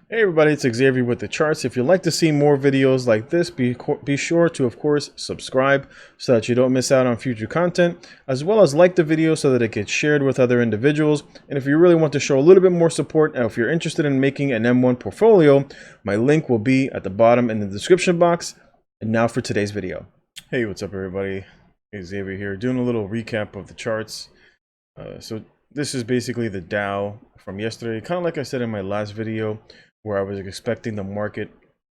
Hey everybody, it's Xavier with the charts. If you'd like to see more videos like this, be sure to, of course, subscribe so that you don't miss out on future content, as well as like the video so that it gets shared with other individuals. And if you really want to show a little bit more support, and if you're interested in making an M1 portfolio, my link will be at the bottom in the description box. And now for today's video. Hey, what's up everybody? Xavier here, doing a little recap of the charts. So this is basically the Dow from yesterday, kind of like I said in my last video, where I was expecting the market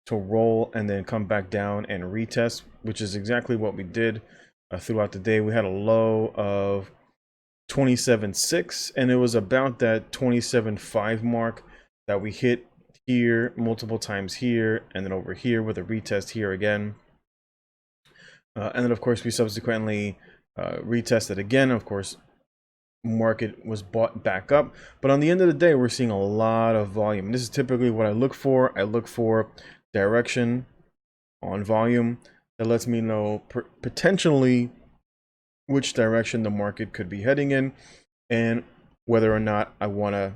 to roll and then come back down and retest, which is exactly what we did throughout the day. We had a low of 27.6, and it was about that 27.5 mark that we hit here multiple times here, and then over here with a retest here again. And then, of course, we subsequently retested again. Of course, market was bought back up, but on the end of the day we're seeing a lot of volume, and this is typically what I look for. I look for direction on volume that lets me know potentially which direction the market could be heading in, and whether or not I want to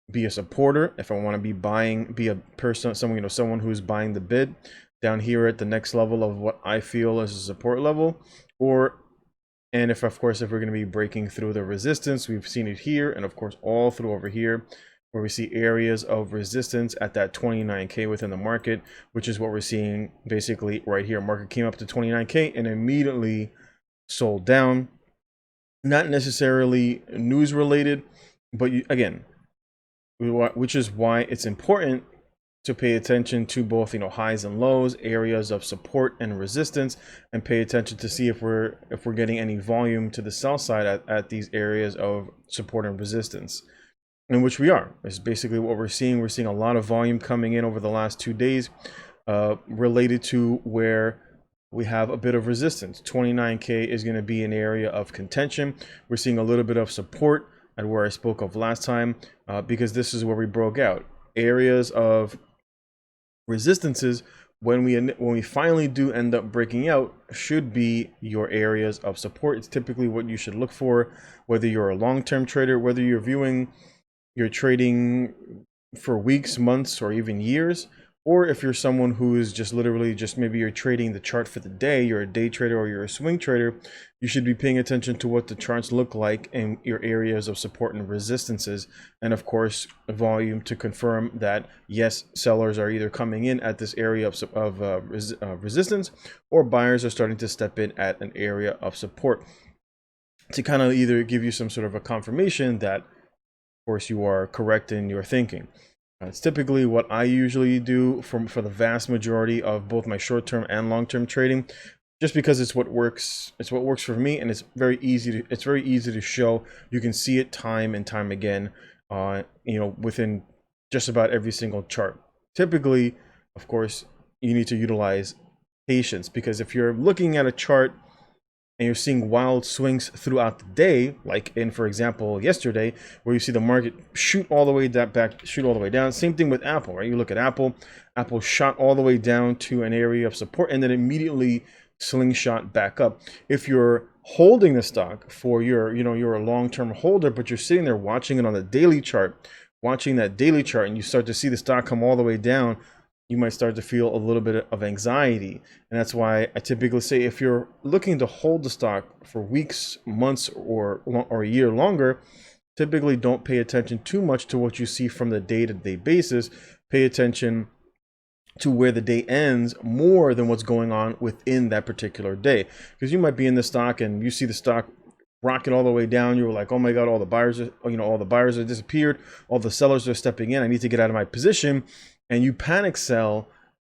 be a supporter, if I want to be buying, be a person, someone who's buying the bid down here at the next level of what I feel is a support level, and if, of course, if we're going to be breaking through the resistance. We've seen it here, and of course all through over here, where we see areas of resistance at that 29K within the market, which is what we're seeing basically right here. Market came up to 29K and immediately sold down. Not necessarily news related, but again, which is why it's important to pay attention to both, highs and lows, areas of support and resistance, and pay attention to see if we're getting any volume to the sell side at these areas of support and resistance, in which we are. It's basically what we're seeing. We're seeing a lot of volume coming in over the last 2 days, related to where we have a bit of resistance. 29K is going to be an area of contention. We're seeing a little bit of support at where I spoke of last time, because this is where we broke out. Areas of resistances, when we finally do end up breaking out, should be your areas of support. It's typically what you should look for, whether you're a long-term trader, whether you're trading for weeks, months, or even years, or if you're someone who is just literally maybe you're trading the chart for the day, you're a day trader or you're a swing trader. You should be paying attention to what the charts look like in your areas of support and resistances, and of course volume to confirm that yes, sellers are either coming in at this area of resistance, or buyers are starting to step in at an area of support, to kind of either give you some sort of a confirmation that, of course, you are correct in your thinking. It's typically what I usually do for the vast majority of both my short-term and long-term trading, just because it's what works. It's what works for me, and it's very easy to show. You can see it time and time again, within just about every single chart. Typically, of course, you need to utilize patience, because if you're looking at a chart and you're seeing wild swings throughout the day, like in, for example, yesterday, where you see the market shoot all the way shoot all the way down. Same thing with Apple, right? You look at Apple shot all the way down to an area of support and then immediately slingshot back up. If you're holding the stock for you're a long-term holder, but you're sitting there watching it on the daily chart, and you start to see the stock come all the way down, you might start to feel a little bit of anxiety. And that's why I typically say, if you're looking to hold the stock for weeks, months, or a year longer, typically don't pay attention too much to what you see from the day-to-day basis. Pay attention to where the day ends more than what's going on within that particular day, because you might be in the stock and you see the stock rocking all the way down. You're like, oh my god, all the buyers have disappeared, all the sellers are stepping in, I need to get out of my position. And you panic sell,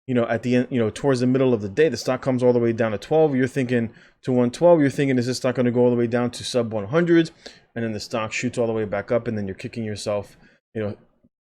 at the end, towards the middle of the day, the stock comes all the way down to 12. You're thinking to 112. You're thinking, is this stock going to go all the way down to sub 100s? And then the stock shoots all the way back up, and then you're kicking yourself,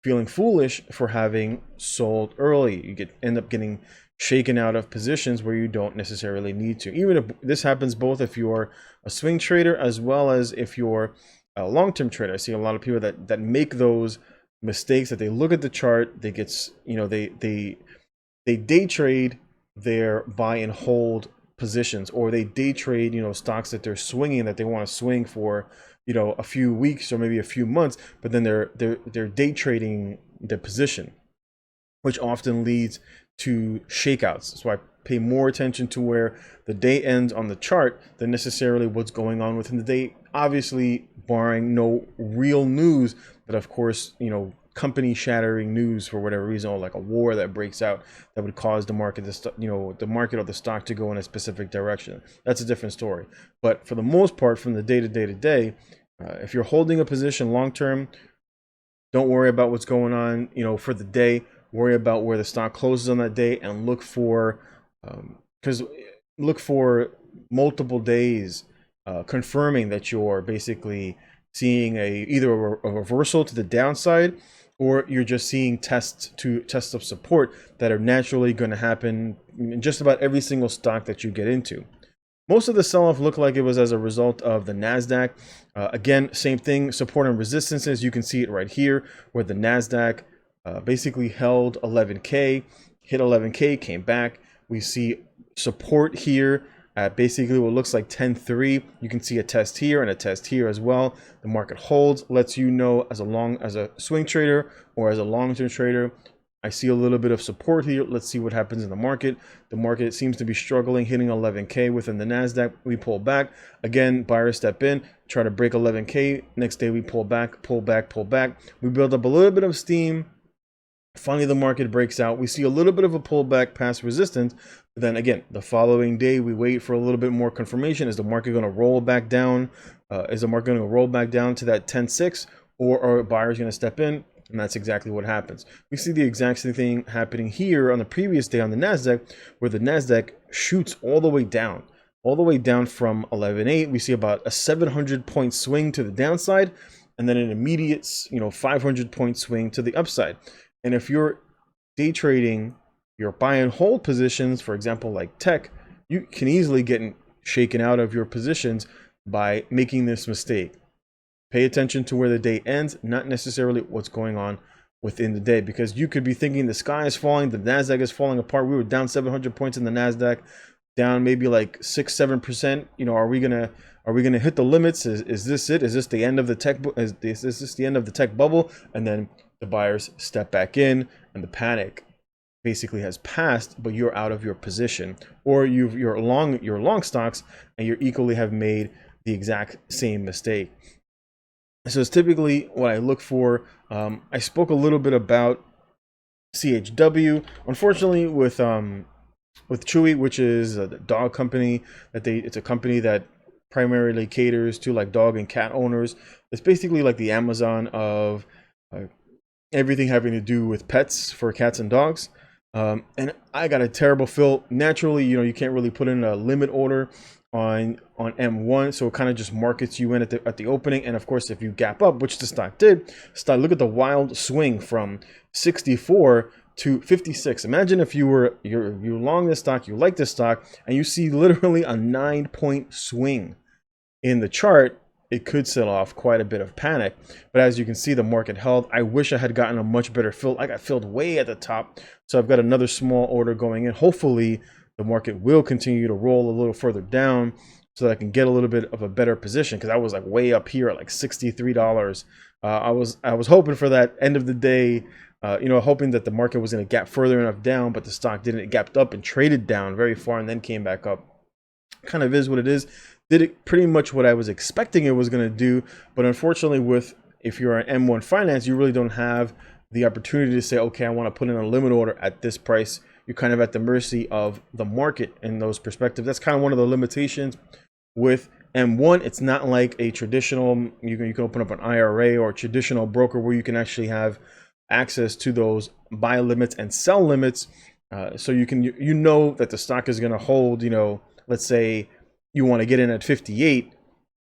feeling foolish for having sold early. You end up getting shaken out of positions where you don't necessarily need to. Even if this happens both if you're a swing trader as well as if you're a long-term trader. I see a lot of people that make those mistakes, that they look at the chart, they get, they day trade their buy and hold positions, or they day trade, stocks that they're swinging, that they want to swing for, a few weeks or maybe a few months, but then they're day trading their position. which often leads to shakeouts. So I pay more attention to where the day ends on the chart than necessarily what's going on within the day. Obviously, barring no real news, but of course, company shattering news for whatever reason, or like a war that breaks out that would cause the market to, the market or the stock to go in a specific direction. That's a different story. But for the most part, from the day to day to day, if you're holding a position long term, don't worry about what's going on, for the day. Worry about where the stock closes on that day, and look for, look for multiple days confirming that you're basically seeing either a reversal to the downside, or you're just seeing tests of support that are naturally going to happen in just about every single stock that you get into. Most of the sell-off looked like it was as a result of the Nasdaq. Again, same thing, support and resistances. You can see it right here where the Nasdaq basically held 11K, hit 11K, came back. We see support here at basically what looks like 10.3. You can see a test here and a test here as well. The market holds, lets you know as a swing trader or as a long-term trader, I see a little bit of support here. Let's see what happens in the market. The market seems to be struggling, hitting 11K within the Nasdaq. We pull back. Again, buyers step in, try to break 11K. Next day we pull back, pull back, pull back. We build up a little bit of steam. Finally, the market breaks out. We see a little bit of a pullback past resistance. But then again, the following day, we wait for a little bit more confirmation. Is the market going to roll back down? Is the market going to roll back down to that 10.6? Or are buyers going to step in? And that's exactly what happens. We see the exact same thing happening here on the previous day on the Nasdaq, where the Nasdaq shoots all the way down from 11.8. We see about a 700-point swing to the downside, and then an immediate, 500-point swing to the upside. And if you're day trading your buy and hold positions, for example, like tech, you can easily get shaken out of your positions by making this mistake. Pay attention to where the day ends, not necessarily what's going on within the day, because you could be thinking the sky is falling, the Nasdaq is falling apart. We were down 700 points in the Nasdaq, down maybe like 6-7%. Are we gonna hit the limits? Is this it? Is this the end of the tech? Is this the end of the tech bubble? And then the buyers step back in, and the panic basically has passed, but you're out of your position, or you're long stocks, and you equally have made the exact same mistake. So it's typically what I look for. I spoke a little bit about CHW. Unfortunately, with CHWY, which is a dog company, it's a company that primarily caters to like dog and cat owners. It's basically like the Amazon of everything having to do with pets for cats and dogs. And I got a terrible feel. Naturally, you can't really put in a limit order on M1, so it kind of just markets you in at the opening. And of course, if you gap up, which the stock did, look at the wild swing from 64 to 56. Imagine if you're long this stock, you like this stock, and you see literally a 9-point swing in the chart. It could set off quite a bit of panic. But as you can see, the market held. I wish I had gotten a much better fill. I got filled way at the top, so I've got another small order going in. Hopefully the market will continue to roll a little further down so that I can get a little bit of a better position, because I was like way up here at like $63. I was hoping for that end of the day, hoping that the market was going to gap further enough down, but the stock didn't. It gapped up and traded down very far and then came back up. Kind of is what it is. Did it pretty much what I was expecting it was going to do, but unfortunately, if you're an M1 Finance, you really don't have the opportunity to say, okay, I want to put in a limit order at this price. You're kind of at the mercy of the market in those perspectives. That's kind of one of the limitations with M1. It's not like a traditional, you can open up an IRA or a traditional broker where you can actually have access to those buy limits and sell limits. So you know that the stock is going to hold, let's say you want to get in at 58,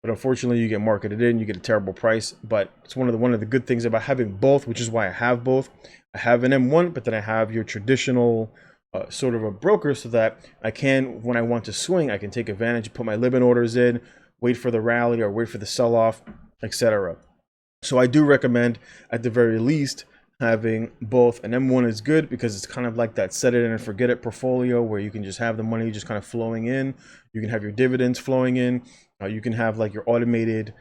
but unfortunately you get marketed in, you get a terrible price. But it's one of the good things about having both, which is why I have both. I have an M1, but then I have your traditional sort of a broker, so that I can, when I want to swing, I can take advantage, put my limit orders in, wait for the rally or wait for the sell-off, etc. So I do recommend, at the very least, having both. An M1 is good because it's kind of like that set it and forget it portfolio, where you can just have the money just kind of flowing in. You can have your dividends flowing in. You can have like your automated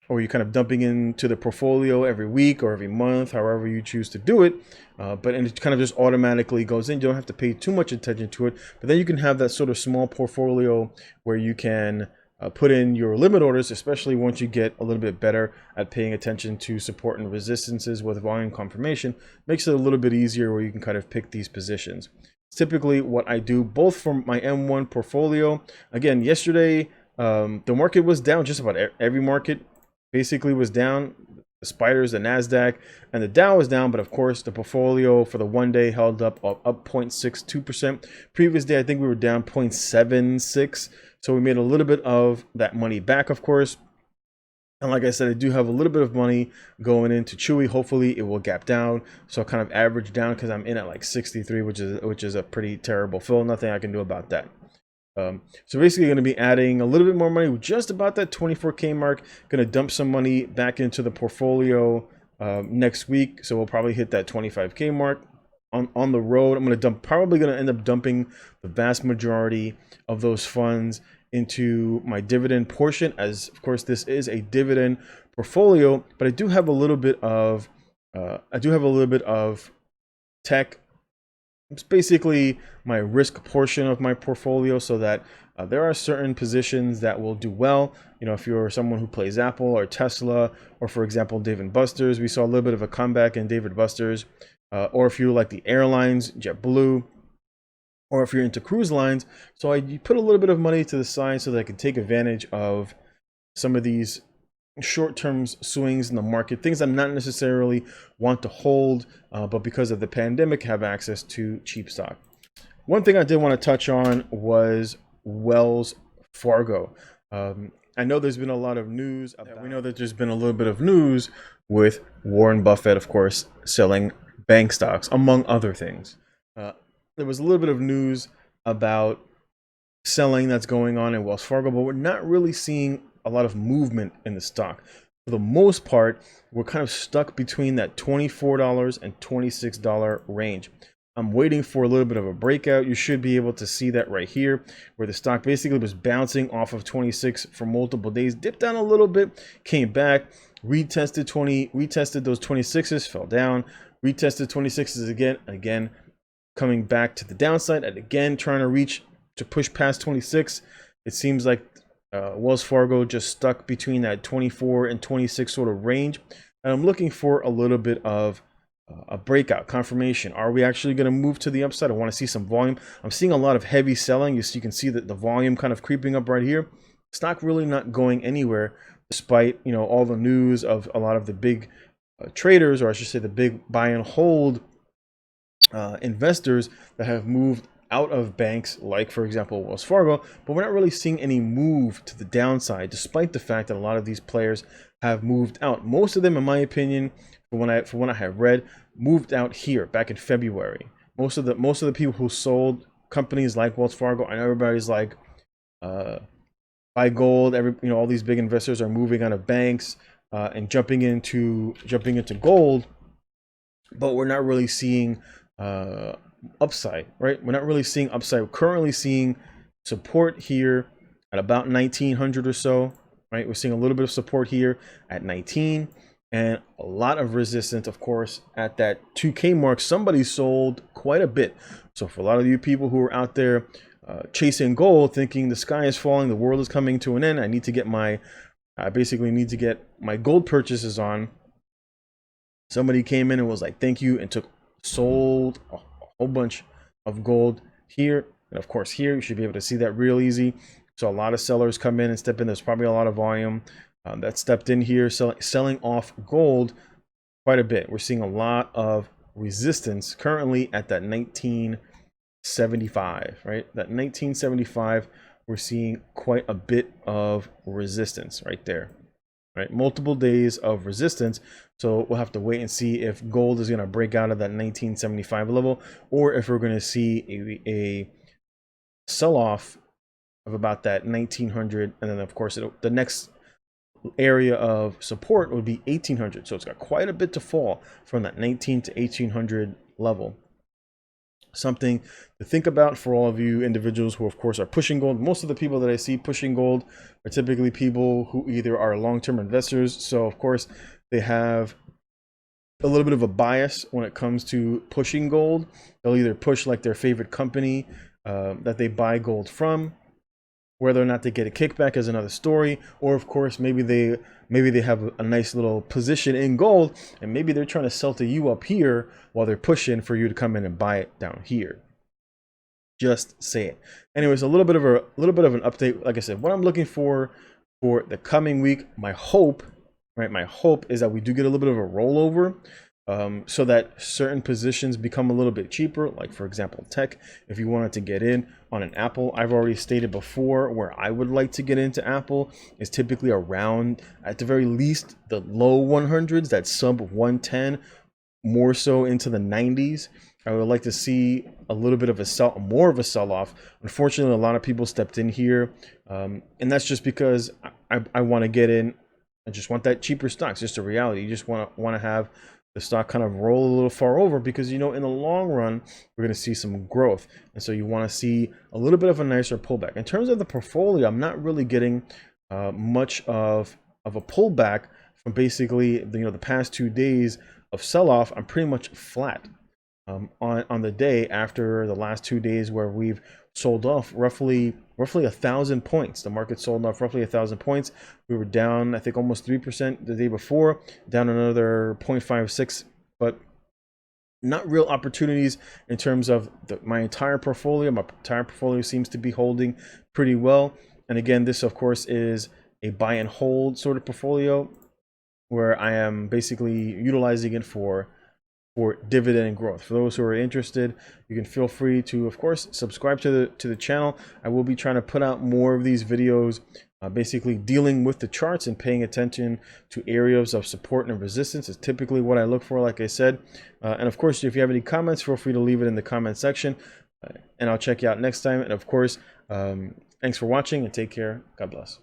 or you're kind of dumping into the portfolio every week or every month, however you choose to do it. But it kind of just automatically goes in. You don't have to pay too much attention to it. But then you can have that sort of small portfolio where you can put in your limit orders, especially once you get a little bit better at paying attention to support and resistances with volume confirmation. Makes it a little bit easier where you can kind of pick these positions. It's typically what I do both from my M1 portfolio. Again, yesterday, the market was down. Just about every market basically was down. The spiders, the Nasdaq, and the Dow was down, but of course the portfolio for the 1 day held up 0.62%. Previous day, I think we were down 0.76. So we made a little bit of that money back, of course. And like I said, I do have a little bit of money going into CHWY. Hopefully it will gap down. So I'll kind of average down because I'm in at like 63, which is a pretty terrible fill. Nothing I can do about that. So basically going to be adding a little bit more money, just about that 24K mark. Going to dump some money back into the portfolio next week. So we'll probably hit that 25K mark. On the road, I'm probably going to end up dumping the vast majority of those funds into my dividend portion, as of course this is a dividend portfolio, but I do have a little bit of tech. It's basically my risk portion of my portfolio, so that there are certain positions that will do well. You know, if you're someone who plays Apple or Tesla, or for example, Dave & Buster's, we saw a little bit of a comeback in Dave & Buster's. Or if you like the airlines, JetBlue, or if you're into cruise lines. So I put a little bit of money to the side so that I can take advantage of some of these short-term swings in the market, things I'm not necessarily want to hold, but because of the pandemic have access to cheap stock. One thing I did want to touch on was Wells Fargo. I know there's been a lot of news. We know that there's been a little bit of news with Warren Buffett, of course, selling bank stocks, among other things. There was a little bit of news about selling that's going on in Wells Fargo, but we're not really seeing a lot of movement in the stock. For the most part, we're kind of stuck between that $24 and $26 range. I'm waiting for a little bit of a breakout. You should be able to see that right here, where the stock basically was bouncing off of 26 for multiple days, dipped down a little bit, came back, retested those 26s, fell down, retested 26s again, coming back to the downside, and again trying to push past 26. It seems like Wells Fargo just stuck between that 24 and 26 sort of range, and I'm looking for a little bit of a breakout confirmation. Are we actually going to move to the upside? I want to see some volume. I'm seeing a lot of heavy selling. You can see that the volume kind of creeping up right here. Stock really not going anywhere, despite all the news of a lot of the big traders, or I should say the big buy and hold investors that have moved out of banks, like for example Wells Fargo. But we're not really seeing any move to the downside, despite the fact that a lot of these players have moved out. Most of them, in my opinion, from what I have read, moved out here back in February. Most of the people who sold companies like Wells Fargo, I know everybody's like buy gold. All these big investors are moving out of banks and jumping into gold, but we're not really seeing upside, right? We're not really seeing upside. We're currently seeing support here at about 1900 or so, right? We're seeing a little bit of support here at 19, and a lot of resistance, of course, at that 2K mark. Somebody sold quite a bit. So for a lot of you people who are out there chasing gold, thinking the sky is falling, the world is coming to an end, I basically need to get my gold purchases on. Somebody came in and was like, thank you, and sold a whole bunch of gold here, and of course here. You should be able to see that real easy. So a lot of sellers come in and step in. There's probably a lot of volume that stepped in here, selling off gold quite a bit. We're seeing a lot of resistance currently at that 1975, right? That 1975, we're seeing quite a bit of resistance right there, right? Multiple days of resistance. So we'll have to wait and see if gold is going to break out of that 1975 level, or if we're going to see a sell-off of about that 1900, and then of course the next area of support would be 1800. So it's got quite a bit to fall from that 19 to 1800 level. something to think about for all of you individuals who of course are pushing gold. Most of the people that I see pushing gold are typically people who either are long-term investors, so of course they have a little bit of a bias when it comes to pushing gold. They'll either push like their favorite company that they buy gold from. Whether or not they get a kickback is another story, or of course maybe they have a nice little position in gold, and maybe they're trying to sell to you up here while they're pushing for you to come in and buy it down here. Just say it. Anyways, a little bit of an update. Like I said, what I'm looking for the coming week, my hope is that we do get a little bit of a rollover. So that certain positions become a little bit cheaper, like for example tech. If you wanted to get in on an Apple, I've already stated before where I would like to get into Apple is typically around, at the very least, the low 100s, that sub 110, more so into the 90s. I would like to see a little bit of more of a sell-off. Unfortunately, a lot of people stepped in here, and that's just because I want to get in. I just want that cheaper stock. It's just a reality. You just want to have the stock kind of roll a little far over, because you know in the long run we're going to see some growth, and so you want to see a little bit of a nicer pullback. In terms of the portfolio, I'm not really getting much of a pullback from basically the past 2 days of sell-off. I'm pretty much flat on the day after the last 2 days where we've sold off roughly 1,000 points. The market sold off roughly 1,000 points. We were down, I think, almost 3% the day before, down another 0.56, but not real opportunities in terms of my entire portfolio. My entire portfolio seems to be holding pretty well. And again, this of course is a buy and hold sort of portfolio where I am basically utilizing it for dividend growth. For those who are interested, you can feel free to, of course, subscribe to the channel. I will be trying to put out more of these videos, basically dealing with the charts and paying attention to areas of support and resistance is typically what I look for, like I said. And of course, if you have any comments, feel free to leave it in the comment section, and I'll check you out next time. And of course, thanks for watching and take care. God bless.